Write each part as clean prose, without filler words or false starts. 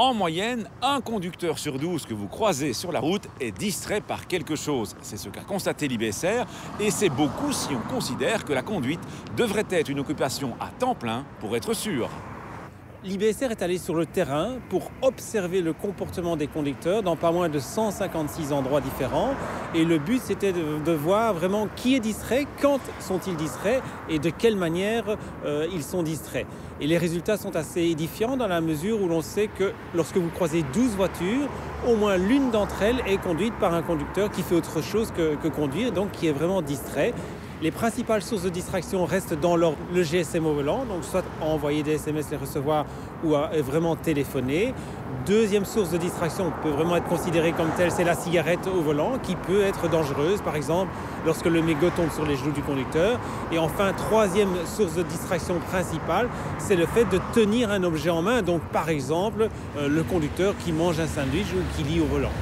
En moyenne, un conducteur sur 12 que vous croisez sur la route est distrait par quelque chose. C'est ce qu'a constaté l'IBSR et c'est beaucoup si on considère que la conduite devrait être une occupation à temps plein pour être sûr. L'IBSR est allé sur le terrain pour observer le comportement des conducteurs dans pas moins de 156 endroits différents. Et le but, c'était de voir vraiment qui est distrait, quand sont-ils distraits et de quelle manière ils sont distraits. Et les résultats sont assez édifiants dans la mesure où l'on sait que lorsque vous croisez 12 voitures, au moins l'une d'entre elles est conduite par un conducteur qui fait autre chose que conduire, donc qui est vraiment distrait. Les principales sources de distraction restent dans le GSM au volant, donc soit envoyer des SMS, les recevoir ou vraiment téléphoner. Deuxième source de distraction peut vraiment être considérée comme telle, c'est la cigarette au volant qui peut être dangereuse, par exemple lorsque le mégot tombe sur les genoux du conducteur. Et enfin, troisième source de distraction principale, c'est le fait de tenir un objet en main, donc par exemple le conducteur qui mange un sandwich ou qui lit au volant.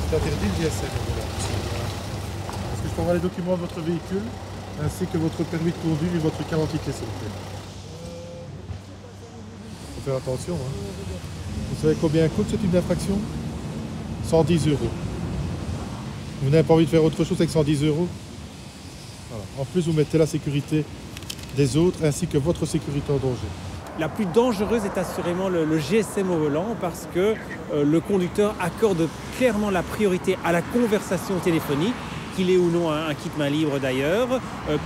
C'est interdit le GSM au volant. Est-ce que je peux avoir les documents de votre véhicule, ainsi que votre permis de conduire et votre carte d'identité, s'il vous plaît? Il faut faire attention. Vous savez combien coûte ce type d'infraction? 110 €. Vous n'avez pas envie de faire autre chose avec 110 €? Voilà. En plus, vous mettez la sécurité des autres ainsi que votre sécurité en danger. La plus dangereuse est assurément le GSM au volant parce que le conducteur accorde clairement la priorité à la conversation téléphonique, qu'il ait ou non un kit main libre d'ailleurs,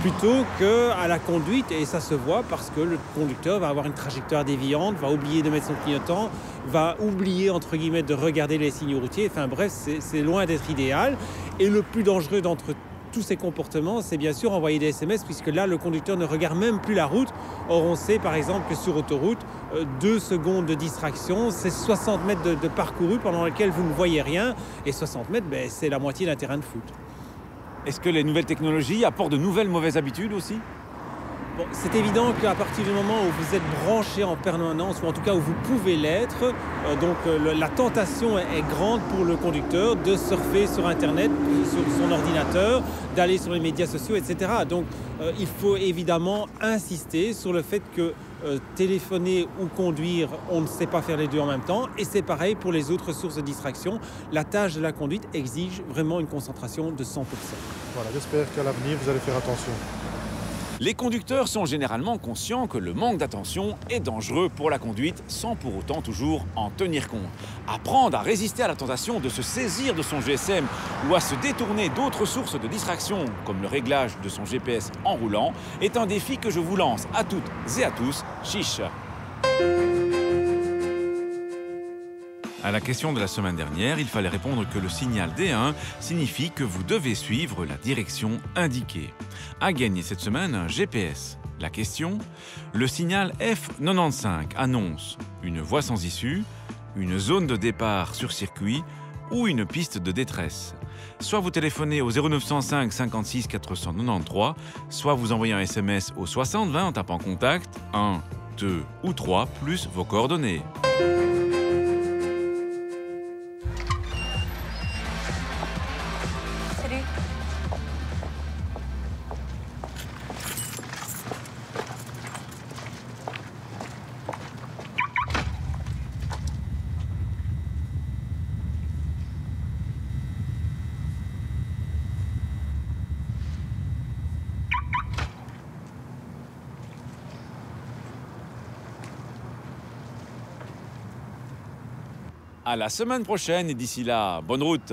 plutôt qu'à la conduite. Et ça se voit parce que le conducteur va avoir une trajectoire déviante, va oublier de mettre son clignotant, va oublier entre guillemets de regarder les signaux routiers. Enfin bref, c'est loin d'être idéal. Et le plus dangereux d'entre tous ces comportements, c'est bien sûr envoyer des SMS, puisque là, le conducteur ne regarde même plus la route. Or, on sait par exemple que sur autoroute, 2 secondes de distraction, c'est 60 mètres de parcouru pendant lequel vous ne voyez rien. Et 60 mètres, c'est la moitié d'un terrain de foot. Est-ce que les nouvelles technologies apportent de nouvelles mauvaises habitudes aussi ? Bon, c'est évident qu'à partir du moment où vous êtes branché en permanence, ou en tout cas où vous pouvez l'être, la tentation est grande pour le conducteur de surfer sur Internet, sur son ordinateur, d'aller sur les médias sociaux, etc. Donc il faut évidemment insister sur le fait que téléphoner ou conduire, on ne sait pas faire les deux en même temps. Et c'est pareil pour les autres sources de distraction. La tâche de la conduite exige vraiment une concentration de 100%. Voilà, j'espère qu'à l'avenir, vous allez faire attention. Les conducteurs sont généralement conscients que le manque d'attention est dangereux pour la conduite sans pour autant toujours en tenir compte. Apprendre à résister à la tentation de se saisir de son GSM ou à se détourner d'autres sources de distraction comme le réglage de son GPS en roulant est un défi que je vous lance à toutes et à tous. Chiche! À la question de la semaine dernière, il fallait répondre que le signal D1 signifie que vous devez suivre la direction indiquée. À gagner cette semaine un GPS. La question, le signal F95 annonce une voie sans issue, une zone de départ sur circuit ou une piste de détresse. Soit vous téléphonez au 0905 56 493, soit vous envoyez un SMS au 60 20 en tapant contact 1, 2 ou 3 plus vos coordonnées. À la semaine prochaine et d'ici là, bonne route!